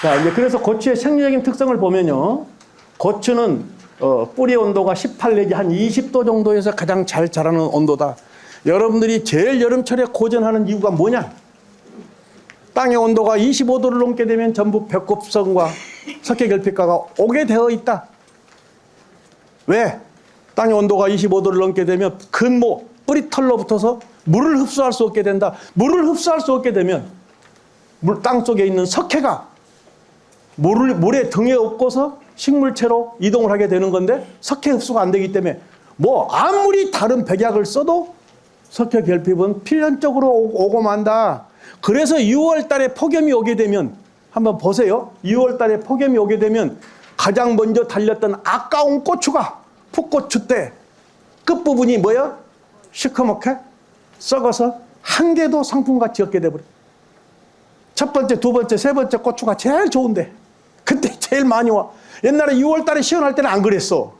자, 이제 그래서 고추의 생리적인 특성을 보면요. 고추는 뿌리 온도가 18 내지 한 20도 정도에서 가장 잘 자라는 온도다. 여러분들이 제일 여름철에 고전하는 이유가 뭐냐? 땅의 온도가 25도를 넘게 되면 전부 벽곱성과 석회결핍가가 오게 되어 있다. 왜? 땅의 온도가 25도를 넘게 되면 근모, 뿌리털로 붙어서 물을 흡수할 수 없게 된다. 물을 흡수할 수 없게 되면 땅 속에 있는 석회가 물의 등에 업고서 식물체로 이동을 하게 되는 건데 석회 흡수가 안 되기 때문에 뭐 아무리 다른 백약을 써도 석회 결핍은 필연적으로 오고 만다. 그래서 6월 달에 폭염이 오게 되면 한번 보세요. 6월 달에 폭염이 오게 되면 가장 먼저 달렸던 아까운 고추가 풋고추 때 끝부분이 뭐야? 시커멓게 썩어서 한 개도 상품가치 없게 돼버려. 첫 번째, 두 번째, 세 번째 고추가 제일 좋은데 그때 제일 많이 와. 옛날에 6월 달에 시원할 때는 안 그랬어.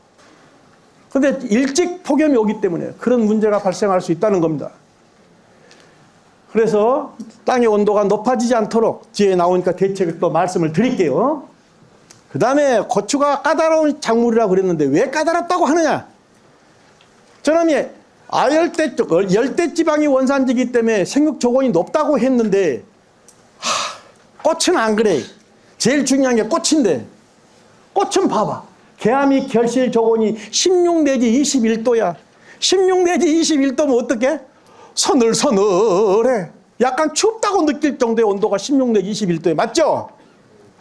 근데 일찍 폭염이 오기 때문에 그런 문제가 발생할 수 있다는 겁니다. 그래서 땅의 온도가 높아지지 않도록 뒤에 나오니까 대책을 또 말씀을 드릴게요. 그 다음에 고추가 까다로운 작물이라고 그랬는데 왜 까다롭다고 하느냐? 저놈이 열대지방이 원산지기 때문에 생육 조건이 높다고 했는데 꽃은 안 그래. 제일 중요한 게 꽃인데 꽃은 봐봐. 개암이 결실 조건이 16 내지 21도야. 16 내지 21도면 어떡해? 서늘서늘해. 약간 춥다고 느낄 정도의 온도가 16 내지 21도에 맞죠?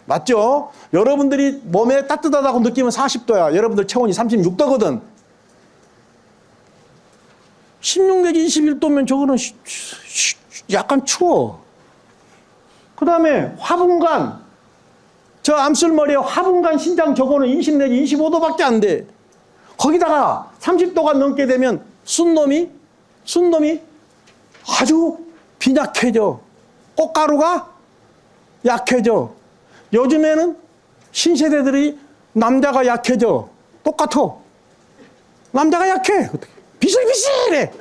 맞죠? 여러분들이 몸에 따뜻하다고 느끼면 40도야. 여러분들 체온이 36도거든. 16 내지 21도면 저거는 약간 추워. 그 다음에 화분간, 저 암술머리에 화분간 신장 저거는 20 내지 25도밖에 안 돼. 거기다가 30도가 넘게 되면 순놈이 아주 빈약해져. 꽃가루가 약해져. 요즘에는 신세대들이 남자가 약해져. 똑같아. 남자가 약해. 비실비실해.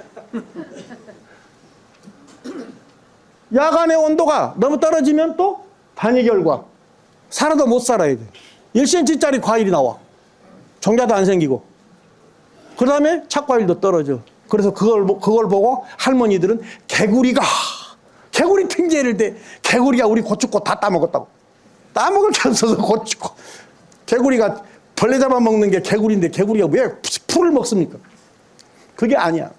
야간의 온도가 너무 떨어지면 또 단위 결과. 살아도 못 살아야 돼. 1cm짜리 과일이 나와. 종자도 안 생기고. 그 다음에 착과일도 떨어져. 그래서 그걸 보고 할머니들은 개구리 핑계를 대. 개구리가 우리 고춧꽃 다 따먹었다고. 따먹을 게 없어서 고춧꽃. 개구리가 벌레 잡아먹는 게 개구리인데 개구리가 왜 풀을 먹습니까? 그게 아니야.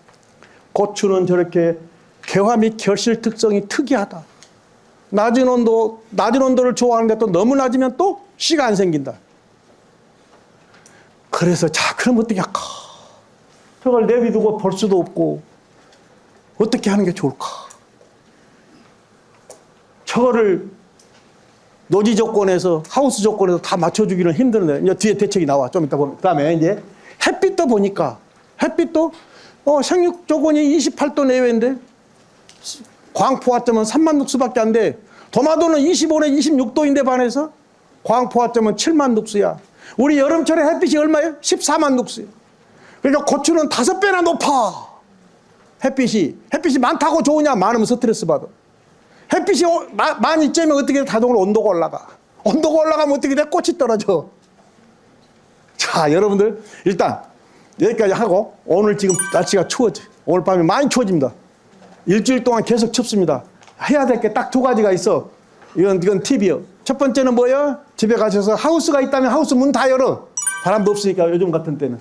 고추는 저렇게 개화 및 결실 특성이 특이하다. 낮은 온도를 좋아하는데 또 너무 낮으면 또 씨가 안 생긴다. 그래서 자, 그럼 어떻게 할까? 저걸 내비두고 볼 수도 없고 어떻게 하는 게 좋을까? 저거를 노지 조건에서 하우스 조건에서 다 맞춰주기는 힘드는데 이제 뒤에 대책이 나와. 좀 이따 보면. 그 다음에 이제 햇빛도 보니까 햇빛도 생육 조건이 28도 내외인데 광포화점은 3만 룩스밖에 안 돼. 도마도는 25에 26도인데 반해서 광포화점은 7만 룩스야. 우리 여름철에 햇빛이 얼마예요? 14만 룩스예요. 그러니까 고추는 5배나 높아. 햇빛이 많다고 좋으냐? 많으면 스트레스 받아. 햇빛이 많이 쬐면 어떻게 돼? 자동으로 온도가 올라가. 온도가 올라가면 어떻게 돼? 꽃이 떨어져. 자, 여러분들 일단 여기까지 하고 오늘 지금 날씨가 추워져. 오늘 밤에 많이 추워집니다. 일주일 동안 계속 춥습니다. 해야 될 게 딱 2가지가 있어. 이건 팁이요. 첫 번째는 뭐예요? 집에 가셔서 하우스가 있다면 하우스 문 다 열어. 바람도 없으니까 요즘 같은 때는.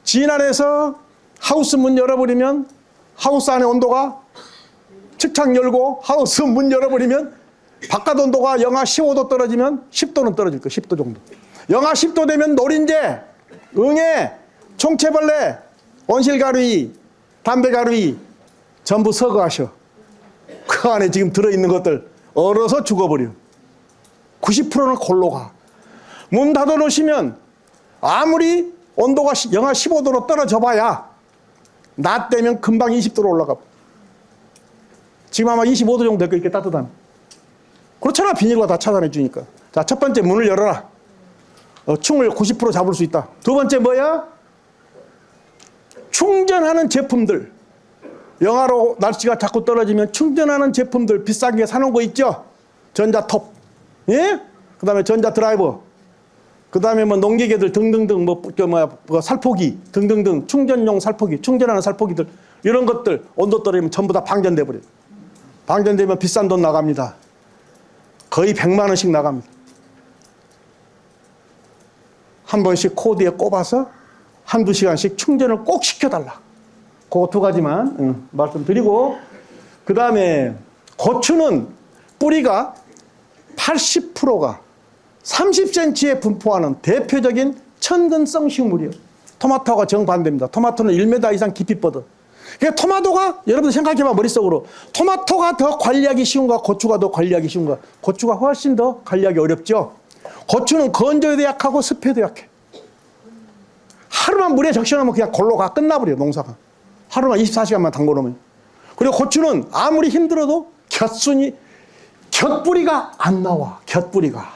진안에서 하우스 문 열어버리면 하우스 안에 온도가 측창 열고 하우스 문 열어버리면 바깥 온도가 영하 15도 떨어지면 10도는 떨어질 거예요. 10도 정도. 영하 10도 되면 노린재, 응애, 총체벌레, 온실가루이, 담배가루이 전부 서거하셔. 그 안에 지금 들어있는 것들 얼어서 죽어버려. 90%는 골로 가. 문 닫아놓으시면 아무리 온도가 영하 15도로 떨어져 봐야 낮 되면 금방 20도로 올라가. 지금 아마 25도 정도 될 거 이렇게 따뜻한. 그렇잖아. 비닐과 다 차단해 주니까. 자, 첫 번째 문을 열어라. 충을 90% 잡을 수 있다. 두 번째 뭐야? 충전하는 제품들. 영하로 날씨가 자꾸 떨어지면 충전하는 제품들 비싼 게 사놓은 거 있죠? 전자톱. 예? 그 다음에 전자 드라이버, 그 다음에 뭐 농기계들 등등등, 뭐 살포기 등등등, 충전용 살포기, 충전하는 살포기들, 이런 것들 온도 떨어지면 전부 다 방전돼 버려요. 방전되면 비싼 돈 나갑니다. 거의 100만 원씩 나갑니다. 한 번씩 코드에 꼽아서 한두 시간씩 충전을 꼭 시켜달라. 그 두 가지만 말씀드리고, 그 다음에 고추는 뿌리가 80%가 30cm에 분포하는 대표적인 천근성 식물이에요. 토마토가 정반대입니다. 토마토는 1m 이상 깊이 뻗어. 그러니까 토마토가, 여러분들 생각해봐, 머릿속으로. 토마토가 더 관리하기 쉬운가, 고추가 더 관리하기 쉬운가? 고추가 훨씬 더 관리하기 어렵죠. 고추는 건조에도 약하고 습해도 약해. 하루만 물에 적셔놓으면 그냥 골로 가 끝나버려요, 농사가. 하루만 24시간만 담궈놓으면. 그리고 고추는 아무리 힘들어도 곁뿌리가 안 나와. 곁뿌리가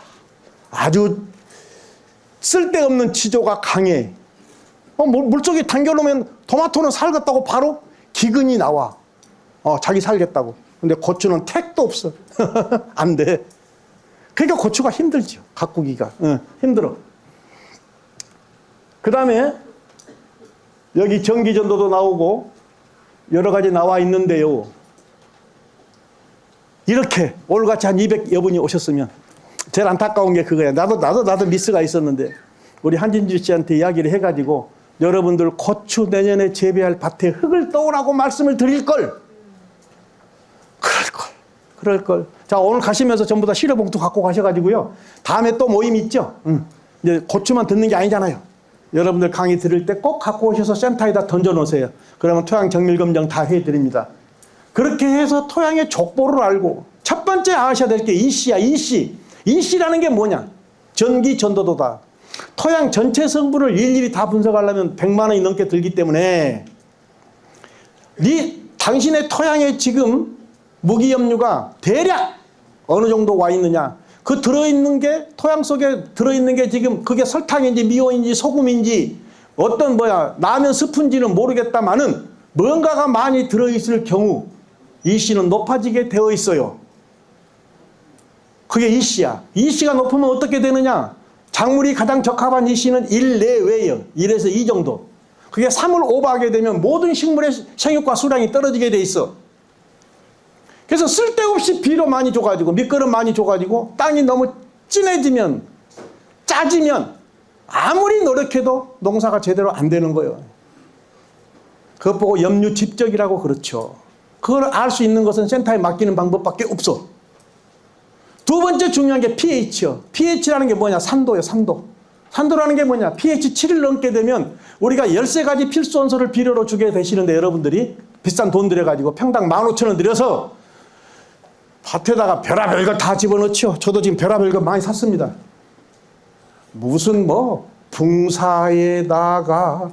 아주 쓸데없는 지조가 강해. 물속에 담겨놓으면 토마토는 살겠다고 바로 기근이 나와. 자기 살겠다고. 근데 고추는 택도 없어. 안 돼. 그러니까 고추가 힘들죠. 가꾸기가. 힘들어. 그 다음에 여기 전기전도도 나오고 여러 가지 나와 있는데요. 이렇게 오늘같이 한 200여 분이 오셨으면 제일 안타까운 게 그거예요. 나도 미스가 있었는데 우리 한진주 씨한테 이야기를 해가지고 여러분들 고추 내년에 재배할 밭에 흙을 떠오라고 말씀을 드릴 걸. 그럴 걸. 자, 오늘 가시면서 전부 다 시료봉투 갖고 가셔가지고요. 다음에 또 모임 있죠? 이제 고추만 듣는 게 아니잖아요. 여러분들 강의 들을 때 꼭 갖고 오셔서 센터에다 던져 놓으세요. 그러면 토양 정밀 검정 다 해드립니다. 그렇게 해서 토양의 족보를 알고, 첫 번째 아셔야 될 게 이씨야, 이씨. 이씨라는 게 뭐냐? 전기 전도도다. 토양 전체 성분을 일일이 다 분석하려면 100만 원이 넘게 들기 때문에 당신의 토양에 지금 무기염류가 대략 어느 정도 와 있느냐, 그 들어있는 게, 토양 속에 들어있는 게 지금 그게 설탕인지 미온인지 소금인지 어떤 라면 스프인지는 모르겠다마는 뭔가가 많이 들어있을 경우 이씨는 높아지게 되어 있어요. 그게 이씨야. 이씨가 높으면 어떻게 되느냐? 작물이 가장 적합한 이씨는 1 내외예요. 1에서 2 정도. 그게 3을 오버하게 되면 모든 식물의 생육과 수량이 떨어지게 돼 있어. 그래서 쓸데없이 비료 많이 줘가지고, 밑거름 많이 줘가지고, 땅이 너무 진해지면, 짜지면, 아무리 노력해도 농사가 제대로 안 되는 거예요. 그것 보고 염류 집적이라고 그렇죠. 그걸 알 수 있는 것은 센터에 맡기는 방법밖에 없어. 두 번째 중요한 게 pH요. pH라는 게 뭐냐? 산도예요, 산도. 산도라는 게 뭐냐? pH 7을 넘게 되면 우리가 13가지 필수원소를 비료로 주게 되시는데, 여러분들이 비싼 돈 들여가지고 평당 15,000원 들여서 밭에다가 별의별 거 다 집어넣죠. 저도 지금 별의별 거 많이 샀습니다. 무슨 붕사에다가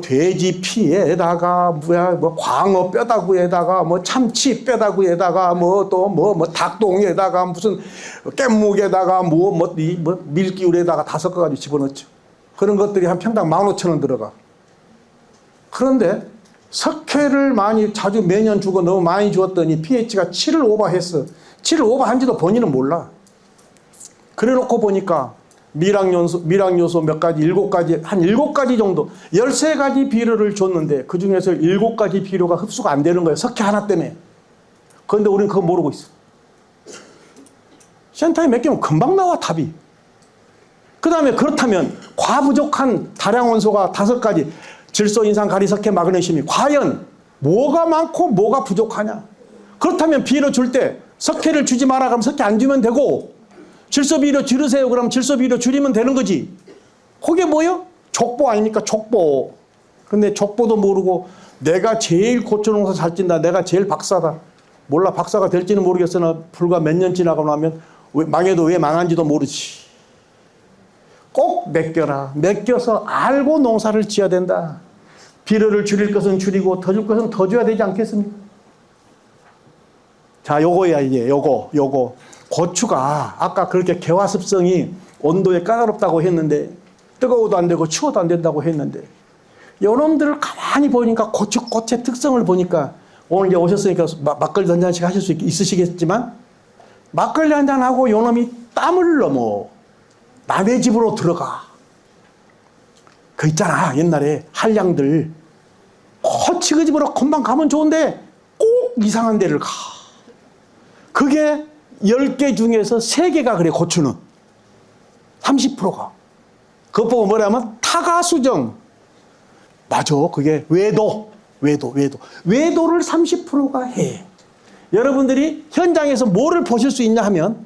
돼지 피에다가 광어 뼈다구에다가 참치 뼈다구에다가 닭똥에다가 무슨 깻묵에다가 밀기울에다가 다 섞어가지고 집어넣죠. 그런 것들이 한 평당 15,000원 들어가. 그런데 석회를 자주 매년 주고 너무 많이 주었더니 pH가 7을 오버했어. 7을 오버한지도 본인은 몰라. 그래 놓고 보니까 미량요소 몇 가지, 7가지, 한 7가지 정도, 13가지 비료를 줬는데 그 중에서 7가지 비료가 흡수가 안 되는 거예요. 석회 하나 때문에. 그런데 우리는 그거 모르고 있어. 센터에 맡기면 금방 나와, 답이. 그 다음에 그렇다면 과부족한 다량 원소가 5가지, 질소, 인산, 가리, 석회, 마그네슘이 과연 뭐가 많고 뭐가 부족하냐? 그렇다면 비료 줄 때 석회를 주지 마라 그러면 석회 안 주면 되고, 질소 비료 줄이세요 그러면 질소 비료 줄이면 되는 거지. 그게 뭐예요? 족보 아닙니까? 족보. 근데 족보도 모르고 내가 제일 고추 농사 잘 찐다, 내가 제일 박사다. 몰라, 박사가 될지는 모르겠으나 불과 몇 년 지나고 나면 망해도 왜 망한지도 모르지. 꼭 맡겨서 알고 농사를 지어야 된다. 비료를 줄일 것은 줄이고 더 줄 것은 더 줘야 되지 않겠습니까? 자, 요거야, 이제 요거. 고추가 아까 그렇게 개화습성이 온도에 까다롭다고 했는데, 뜨거워도 안 되고 추워도 안 된다고 했는데, 요놈들을 가만히 보니까 고추꽃의 특성을 보니까, 오늘 이제 오셨으니까 막걸리 한 잔씩 하실 수 있으시겠지만, 막걸리 한잔하고 요놈이 땀을 넘어 남의 집으로 들어가. 그 있잖아, 옛날에 한량들 코치 그 집으로 금방 가면 좋은데 꼭 이상한 데를 가. 그게 10개 중에서 3개가 그래. 고추는 30%가. 그것 보고 뭐라면 타가수정. 맞아. 그게 외도를 30%가 해. 여러분들이 현장에서 뭐를 보실 수 있냐 하면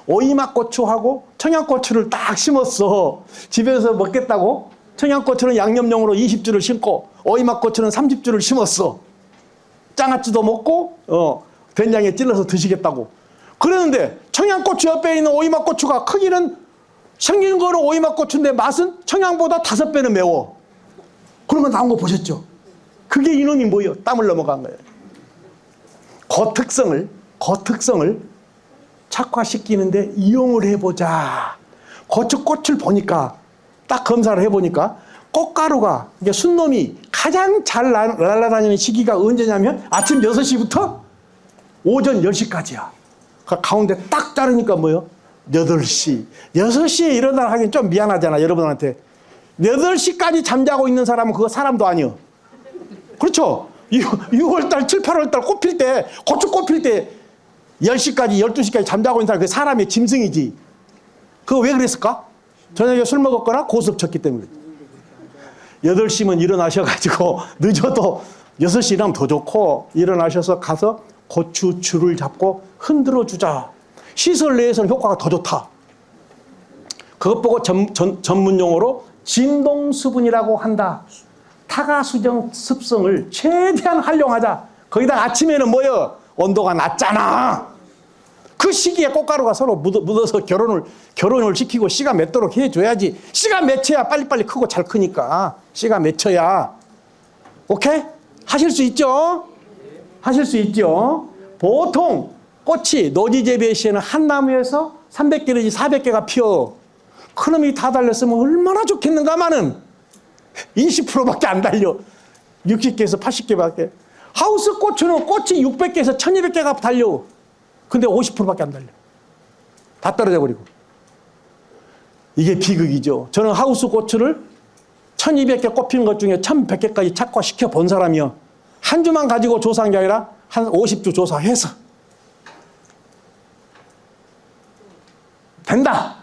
오이막고추하고 청양고추를 딱 심었어. 집에서 먹겠다고 청양고추는 양념용으로 20주를 심고 오이막고추는 30주를 심었어. 장아찌도 먹고 된장에 찔러서 드시겠다고. 그러는데 청양고추 옆에 있는 오이막고추가 크기는 생긴 거는 오이막고추인데 맛은 청양보다 5배는 매워. 그런 거 나온 거 보셨죠? 그게 이놈이 뭐예요? 땀을 넘어간 거예요. 그 특성을 착화시키는데 이용을 해보자. 고추꽃을 보니까 딱 검사를 해보니까 꽃가루가 이게 순놈이 가장 잘 날아다니는 시기가 언제냐면 아침 6시부터 오전 10시까지야. 그 가운데 딱 자르니까 뭐예요? 8시. 6시에 일어나 하긴 좀 미안하잖아, 여러분한테. 8시까지 잠자고 있는 사람은 그거 사람도 아니요. 그렇죠? 6월달, 7, 8월달 꽃필 때, 고추 꽃필 때 10시까지, 12시까지 잠자고 있는 사람, 그게 사람의 짐승이지. 그거 왜 그랬을까? 저녁에 술 먹었거나 고스톱 쳤기 때문에. 8시면 일어나셔가지고 늦어도 6시 일하면 더 좋고 일어나셔서 가서 고추 줄을 잡고 흔들어 주자. 시설 내에서는 효과가 더 좋다. 그것 보고 전문 용어로 진동수분이라고 한다. 타가수정 습성을 최대한 활용하자. 거기다 아침에는 뭐예요? 온도가 낮잖아. 그 시기에 꽃가루가 서로 묻어서 결혼을 시키고 씨가 맺도록 해줘야지. 씨가 맺혀야 빨리빨리 크고 잘 크니까. 씨가 맺혀야. 오케이? 하실 수 있죠? 하실 수 있죠? 보통 꽃이 노지 재배 시에는 한 나무에서 300개든지 400개가 피어. 그놈이 다 달렸으면 얼마나 좋겠는가마는 20%밖에 안 달려. 60개에서 80개밖에. 하우스 고추는 꽃이 600개에서 1200개가 달려. 근데 50%밖에 안 달려. 다 떨어져 버리고. 이게 비극이죠. 저는 하우스 고추를 1200개 꽃피는 것 중에 1100개까지 착화시켜 본 사람이요. 한 주만 가지고 조사한 게 아니라 한 50주 조사해서. 된다.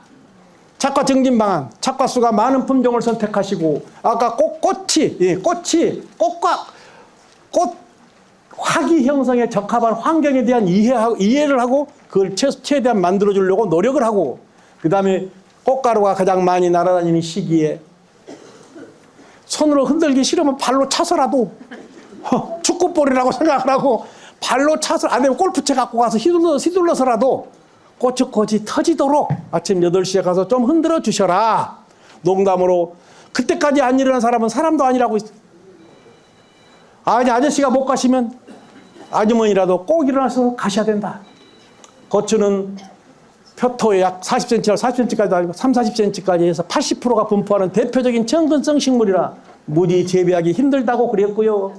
착화 증진 방안, 착화수가 많은 품종을 선택하시고, 아까 꽃 화기 형성에 적합한 환경에 대한 이해를 하고, 그걸 최대한 만들어주려고 노력을 하고, 그 다음에 꽃가루가 가장 많이 날아다니는 시기에 손으로 흔들기 싫으면 발로 차서라도, 축구볼이라고 생각을 하고, 발로 차서, 안 되면 골프채 갖고 가서 휘둘러서라도 고추꽃이 터지도록 아침 8시에 가서 좀 흔들어 주셔라. 농담으로. 그때까지 안 일어난 사람은 사람도 아니라고. 아저씨가 못 가시면 아주머니라도 꼭 일어나서 가셔야 된다. 고추는 표토에 약 40cm, 40cm까지도 아니고 3, 40cm까지 해서 80%가 분포하는 대표적인 정근성 식물이라 무지 재배하기 힘들다고 그랬고요.